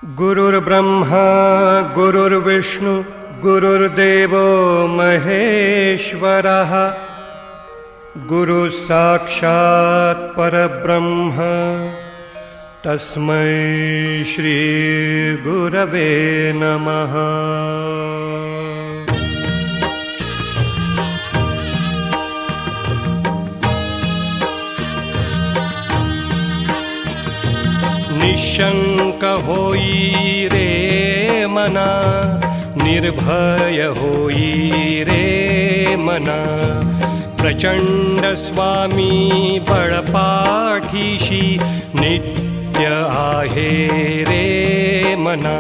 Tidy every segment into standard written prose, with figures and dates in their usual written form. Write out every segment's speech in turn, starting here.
गुरुर्ब्रह्मा गुरुर्विष्णु गुरुर्देवो महेश्वरः गुरुः साक्षात् परब्रह्म तस्मै श्री गुरवे नमः। निशंक होई रे मना, निर्भय होई रे मना, प्रचंड स्वामी बळपाठीशी नित्य आहे रे मना।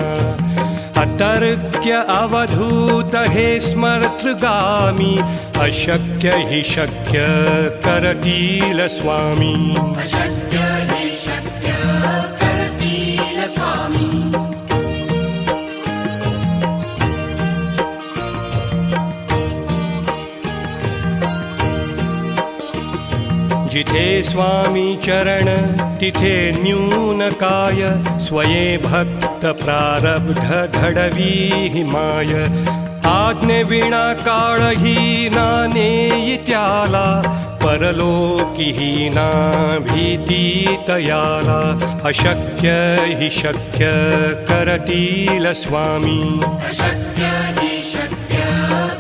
अतर्क्य अवधूत हे स्मर्तृगामी, अशक्य हि शक्य करतील स्वामी। अशक्य हि शक्य करतील स्वामी। जिथे स्वामी चरण तिथे न्यून काय, स्वये भक्त प्रारब्ध घडवी हिमाय। आज्ञेविना काळही ना नेई त्याला, परलोकीही ना भीती तयाला। अशक्य हि शक्य करतील स्वामी। अशक्य हि शक्य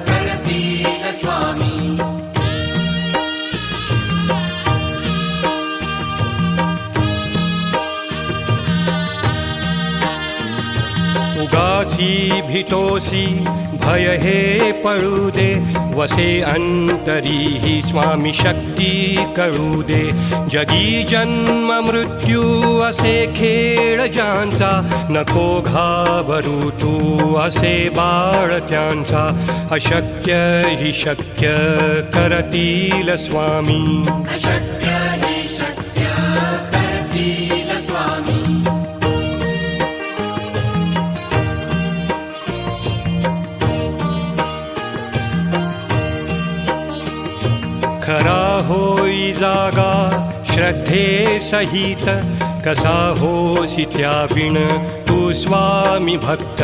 करतील स्वामी। उगाची भीतोसी भय हे पळू दे, वसे अंतरी ही स्वामी शक्ती कळू दे। जगी जन्म मृत्यू असे खेळ ज्यांचा, नको घाबरू तू असे बाळ त्यांचा। अशक्य हि शक्य करतील स्वामी। अशक्य हि शक्य करतील स्वामी। खरा होई जागा श्रद्धे सहित, कसा होसी त्याविण तू स्वामी भक्त।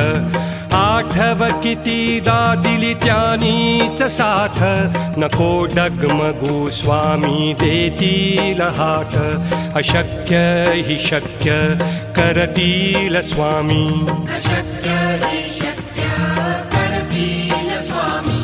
आठव कितीदा दिली त्यानीच साथ, नको डगमगू स्वामी देतील हात। अशक्य हि शक्य करतील स्वामी। अशक्य हि शक्य करतील स्वामी।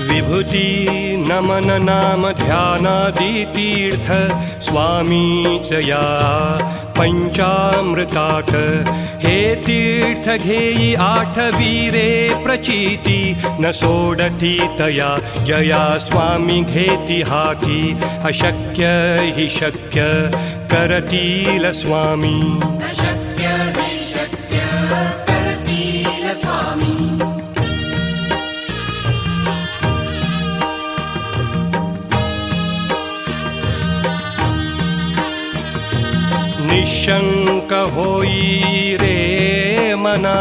विभूती नमन नाम ध्यानादि तीर्थ, स्वामीच या पंचामृतात। हे तीर्थ घेई आठवी रे प्रचिती, न सोडती तया जया स्वामी घेती हाती। अशक्य हि शक्य करतील स्वामी। अशक्य हि शक्य करतील स्वामी। निशंक होई रे मना,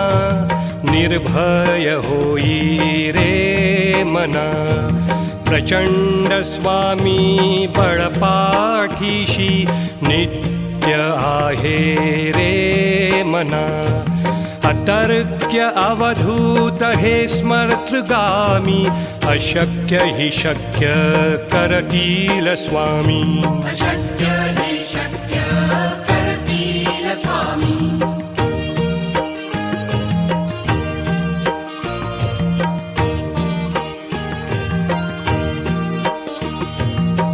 निर्भय होई रे मना। प्रचंड स्वामी बळपाठीशी नित्य आहे रे मना। अतर्क्य अवधूत हे स्मर्तृगामी, अशक्य हि शक्य करतील स्वामी। अशक्य हि शक्य करतील स्वामी।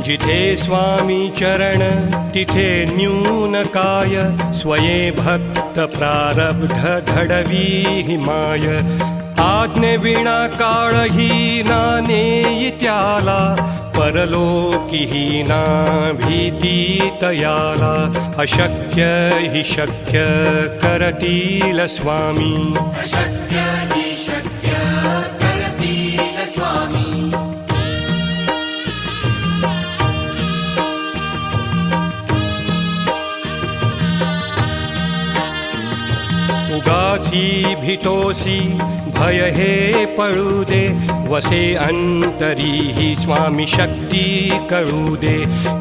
जिथे स्वामी चरण तिथे न्यून काय, स्वये भक्त प्रारब्ध घडवी हिमाय। आज्ञेविना काळही ना नेई त्याला, परलोकीही ना भीती तयाला। अशक्य हि शक्य करतील स्वामी। अशक्य हि शक्य करतील स्वामी। उगाची भीतोसी भय हे पळू दे वसे अंतरी ही स्वामी शक्ती कळू दे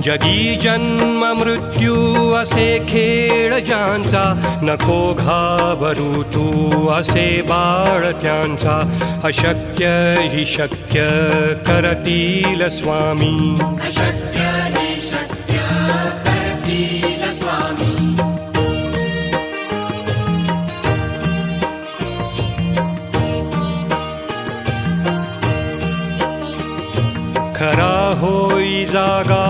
जगी जन्म मृत्यू असे खेळ ज्यांचा नको घाबरू तू असे बाळ त्यांचा अशक्य हि शक्य करतील स्वामी अशक्य हि शक्य करतील स्वामी खरा होई जागा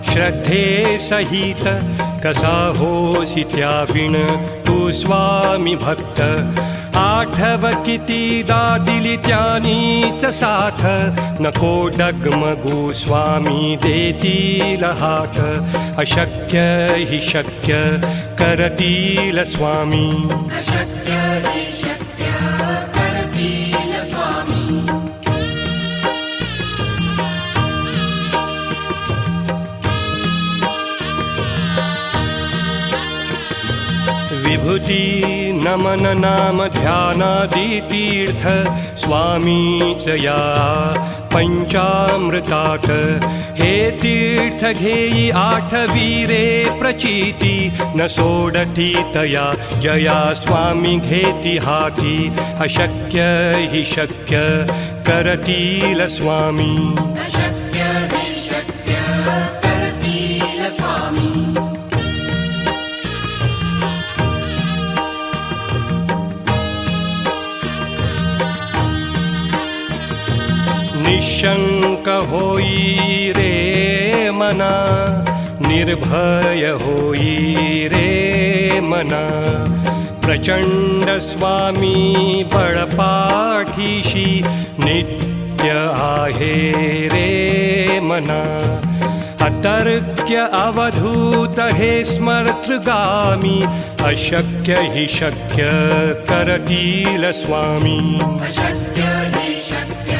श्रद्धे सहित कसा होसी त्याविण तू स्वामी भक्त आठव कितीदा दिली त्यानीच साथ नको डगमगू स्वामी देतील हात अशक्य हि शक्य करतील स्वामी अशक्य हि शक्य करतील स्वामी विभूती नमन नाम ध्यानादि तीर्थ स्वामीच या पंचामृताक हे तीर्थ घेई आठवीरे प्रचिती न सोडती तया जया स्वामी घेती हाती अशक्य हि शक्य करतील स्वामी अशक्य हि शक्य करतील स्वामी निशंक होई रे मना निर्भय होई रे मना प्रचंड स्वामी बळपाठीशी नित्य आहे रे मना अतर्क्य अवधूत हे स्मर्तृगामी अशक्य हि शक्य करतील स्वामी अशक्य हि शक्य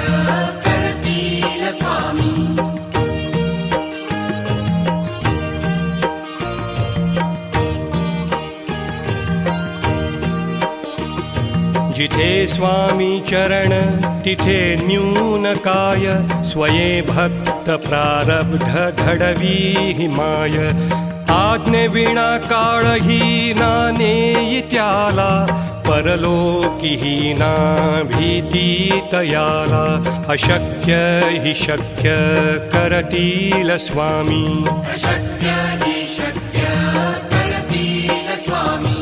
करतील स्वामी जिथे स्वामी चरण तिथे न्यून काय स्वये भक्त प्रारब्ध घडवी हिमाय आज्ञे विना काळही ना नेई त्याला परलोकीही ना भीती तयाला अशक्य हि शक्य करतील स्वामी अशक्य हि शक्य करतील स्वामी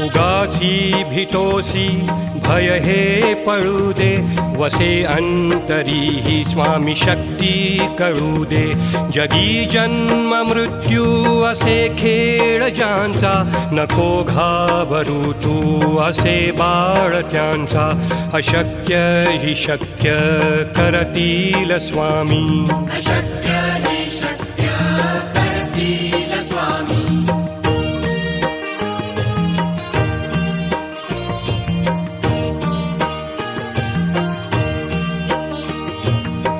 उगाची भीतोसी भय हे पळू दे वसे अंतरी ही स्वामी शक्ती कळू दे जगी जन्म मृत्यू असे खेळ ज्यांचा नको घाबरू तू असे बाळ त्यांचा अशक्य हि शक्य करतील स्वामी अशक्य हि शक्य करतील स्वामी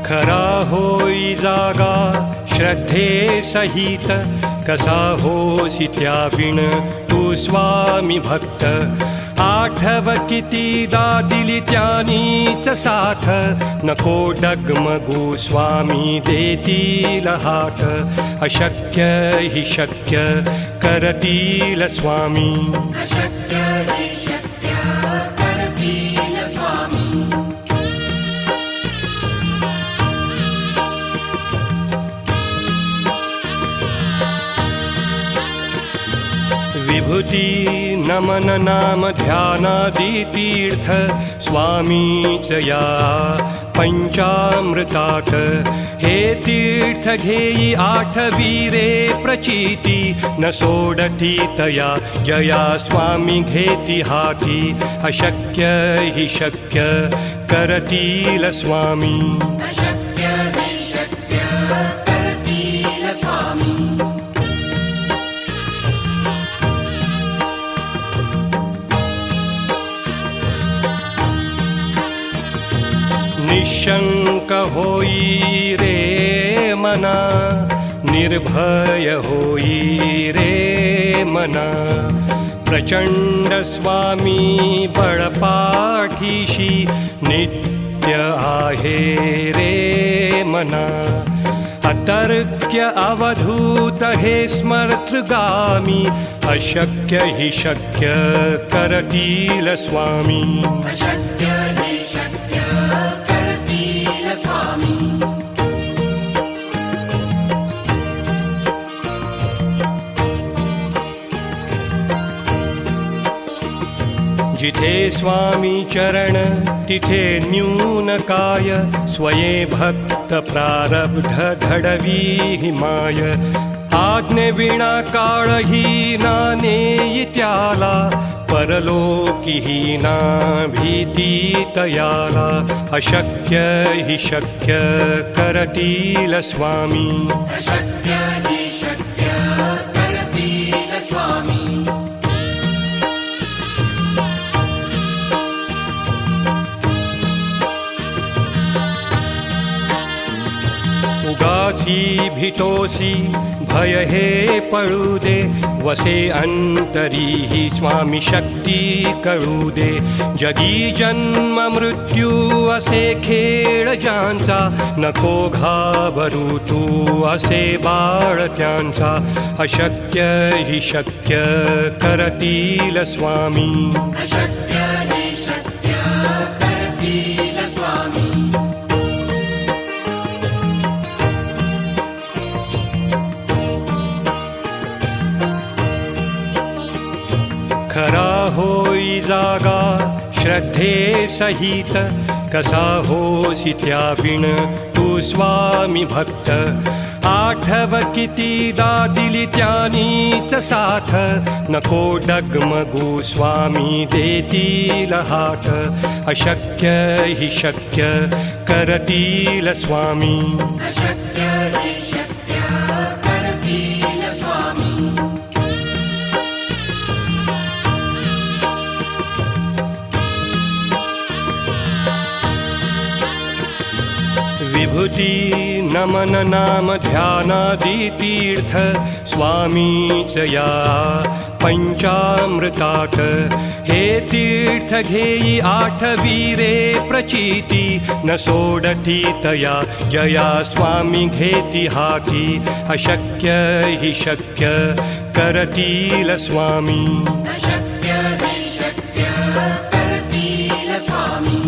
खरा होई जागा श्रद्धे सहित कसा होसी त्याविण तू स्वामी भक्त आठव कितीदा दिली त्यानीच साथ नको डगमगू स्वामी देतील हात अशक्य हि शक्य करतील स्वामी अशक्य हि शक्य करतील स्वामी विभूती नमन नाम ध्यानादि तीर्थ स्वामीच या पंचामृताक हे तीर्थ घेई आठवीरे प्रचिती न सोडती तया जया स्वामी घेती हाती अशक्य हि शक्य करतील स्वामी अशक्य हि शक्य करतील स्वामी निशंक होई रे मना निर्भय होई रे मना प्रचंड स्वामी बळपाठीशी नित्य आहे रे मना अतर्क्य अवधूत हे स्मर्तृगामी अशक्य हि शक्य करतील स्वामी अशक्य हि शक्य करतील स्वामी जिथे स्वामी चरण तिथे न्यून काय स्वये भक्त प्रारब्ध घडवी हिमाय आज्ञे विना काळही नाने त्याला परलोकी ना भीती तयाला अशक्य हि शक्य करतील स्वामी अशक्य हि शक्य करतील स्वामी उगाची भितोसी भय हे पळू दे वसे अंतरी ही स्वामी शक्ती कळू दे जगी जन्म मृत्यू असे खेळ ज्यांचा नको घाबरू तू असे बाळ त्यांचा अशक्य हि शक्य करतील स्वामी अशक्य हि शक्य करतील स्वामी खरा होई जागा श्रद्धे सहित कसा होसी त्याविण तू स्वामी भक्त आठव कितीदा दिली त्यानीच साथ नको डगमगू स्वामी देतील हात अशक्य हि शक्य करतील स्वामी अशक्य हि शक्य करतील स्वामी विभूती नमन नाम ध्यानादि तीर्थ स्वामीच या पंचामृतात हे तीर्थ घेई आठवी रे प्रचिती न सोडती तया जया स्वामी घेती हाती अशक्य हि शक्य करतील स्वामी अशक्य हि शक्य करतील स्वामी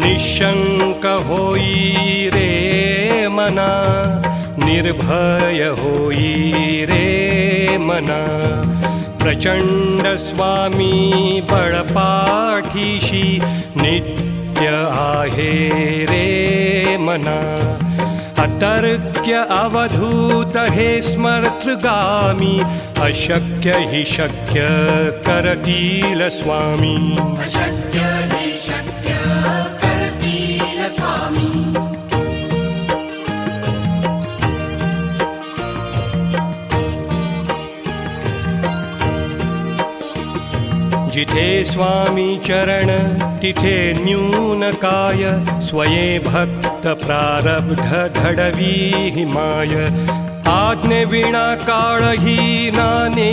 निशंक होई रे मना निर्भय होई रे मना प्रचंड स्वामी बळपाठीशी नित्य आहे रे मना अतर्क्य अवधूत हे स्मर्तृगामी अशक्य हि शक्य करतील स्वामी अशक्य हि शक्य करतील स्वामी जिथे स्वामी चरण तिथे न्यून काय स्वये भक्त प्रारब्ध घडवी हिमाय आज्ञे विना काळही नाने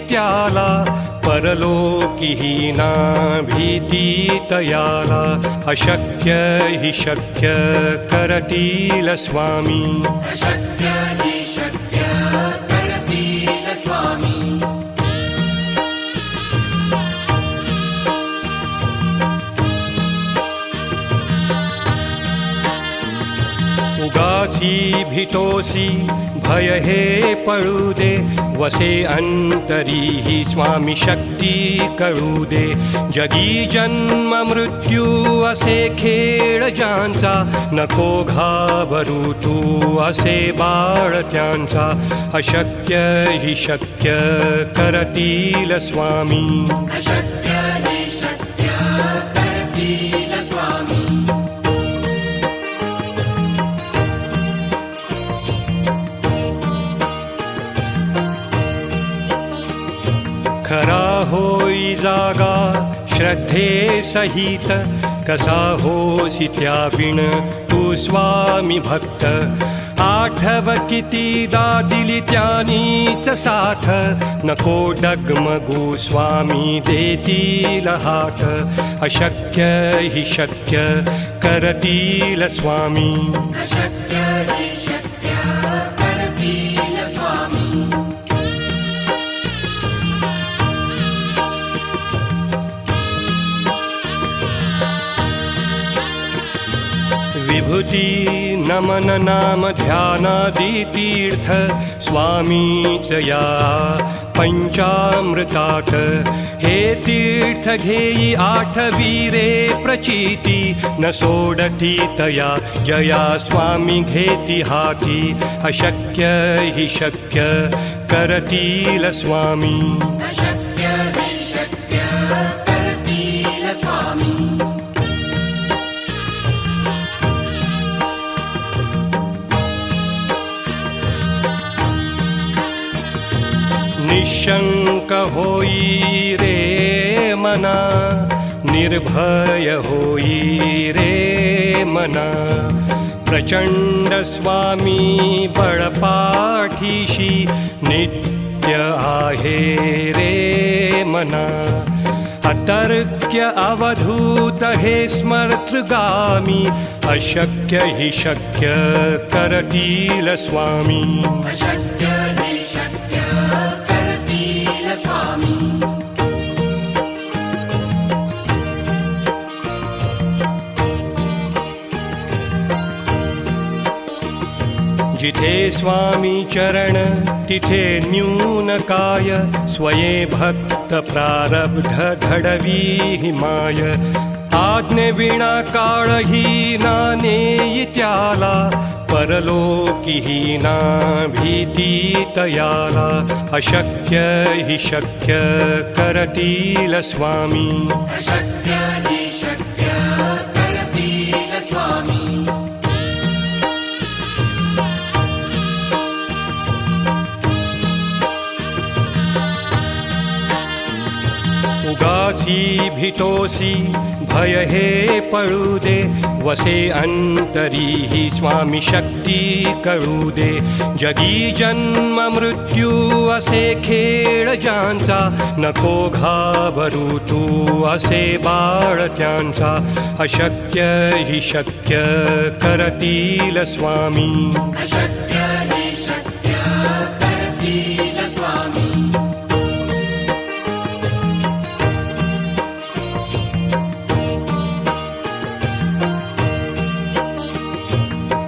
त्याला परलोकी ना भीती तयाला अशक्य हि शक्य करतील स्वामी अशक्य हि शक्य करतील स्वामी उगाची भितोसी भय हे पळू दे वसे अंतरी ही स्वामी शक्ती कळू दे जगी जन्म मृत्यू असे खेळ ज्यांचा नको घाबरू तू असे बाळ त्यांचा अशक्य हि शक्य करतील स्वामी अशक्य हि शक्य करतील स्वामी खरा होई जागा श्रद्धे सहित कसा होसी त्याविण तू स्वामी भक्त आठव कितीदा दिली त्यानीच साथ नको डगमगू स्वामी देतील हात अशक्य हि शक्य करतील स्वामी अशक्य हि शक्य करतील स्वामी विभूती नमन नाम ध्यानादि तीर्थ स्वामीच या पंचामृतात हे तीर्थ घेई आठवीरे प्रचिती न सोडती तया जया स्वामी घेती हाती अशक्य हि शक्य करतील स्वामी अशक्य हि शक्य करतील स्वामी निशंक होई रे मना निर्भय होई रे मना प्रचंड स्वामी बळपाठीशी नित्य आहे रे मना अतर्क्य अवधूत हे स्मर्तृगामी अशक्य हि शक्य करतील स्वामी अशक्य हि शक्य करतील स्वामी जिथे स्वामी चरण तिथे न्यून काय स्वये भक्त प्रारब्ध घडवी हिमाय आज्ञे विना काळही ना नेई त्याला परलोकी ना भीती तयाला अशक्य हि शक्य करतील स्वामी अशक्य हि शक्य करतील स्वामी उगाची भीतोसी भय हे पळू दे वसे अंतरी ही स्वामी शक्ती कळू दे जगी जन्म मृत्यू असे खेळ ज्यांचा नको घाबरू तू असे बाळ त्यांचा अशक्य हि शक्य करतील स्वामी अशक्य हि शक्य करतील स्वामी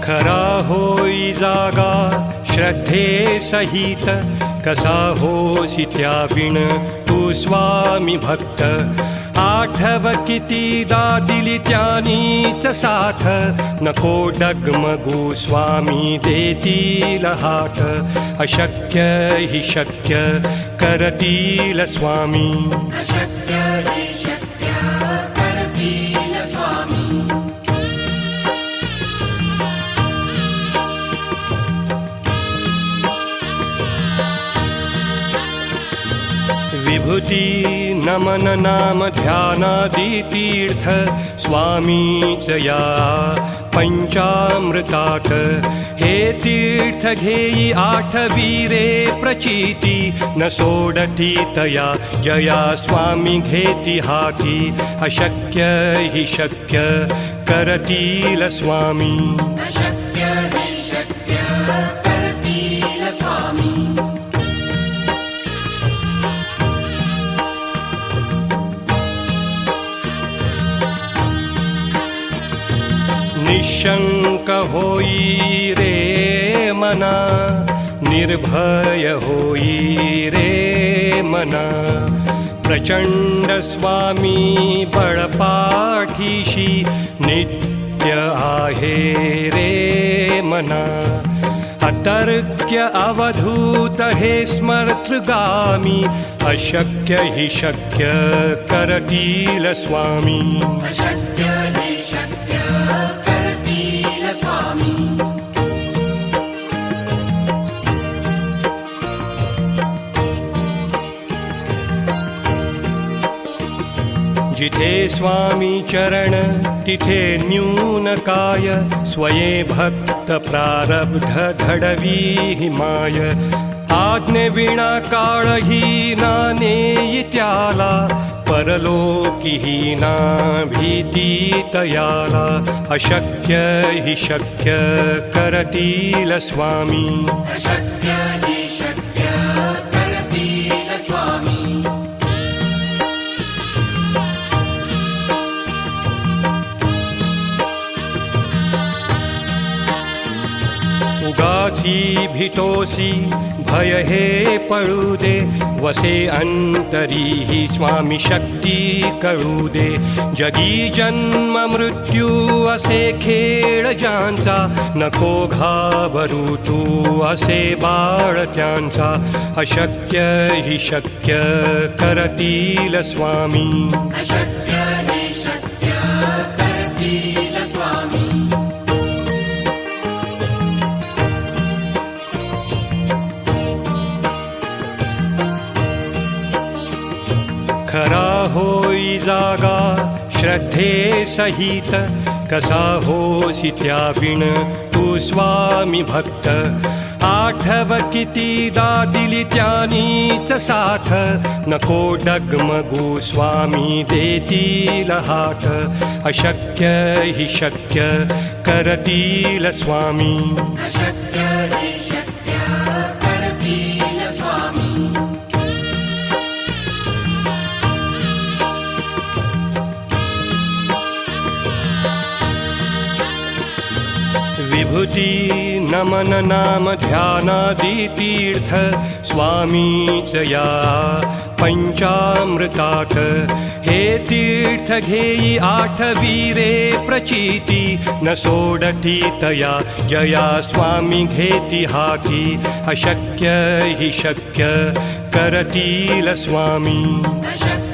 खरा होई जागा श्रद्धे सहित कसा होसी त्याविण तू स्वामी भक्त आठव कितीदा दिली त्यानीच साथ नको डगमगू स्वामी देतील हात अशक्य हि शक्य करतील स्वामी अशक्य हि शक्य करतील स्वामी विभूती नमन नाम ध्यानादि तीर्थ स्वामीच या पंचामृतात हे तीर्थ घेई आठवीरे प्रचिती न सोडती तया जया स्वामी घेती हाती अशक्य हि शक्य करतील स्वामी अशक्य हि शक्य करतील स्वामी निशंक होई रे मना निर्भय होई रे मना प्रचंड स्वामी बळपाठीशी नित्य आहे रे मना अतर्क्य अवधूत हे स्मर्तृगामी अशक्य हि शक्य करतील स्वामी अशक्य हि शक्य करतील स्वामी जिथे स्वामी चरण तिथे न्यून काय स्वये भक्त प्रारब्ध घडवी माय आज्ञे विना काळही नाने त्याला परलोकी ना भीती तयाला अशक्य हि शक्य करतील स्वामी अशक्य हि शक्य करतील स्वामी उगाची भीतोसी भय हे पळू दे वसे अंतरी ही स्वामी शक्ती कळू दे जगी जन्म मृत्यू असे खेळ ज्यांचा नको घाबरू तू असे बाळ त्यांचा अशक्य हि शक्य करतील स्वामी अशक्य हि शक्य करतील स्वामी खरा होई जागा श्रद्धे सहित कसा होसी त्याविण तू स्वामी भक्त आठव कितीदा दिली त्यानीच साथ नको डगमगू स्वामी देतील हात अशक्य हि शक्य करतील स्वामी अशक्य हि शक्य करतील स्वामी विभूती नमन नाम ध्यानादि तीर्थ स्वामीच या पंचामृतात हे तीर्थ घेई आठवीरे प्रचिती न सोडती तया जया स्वामी घेती हाती अशक्य हि शक्य करतील स्वामी अशक्य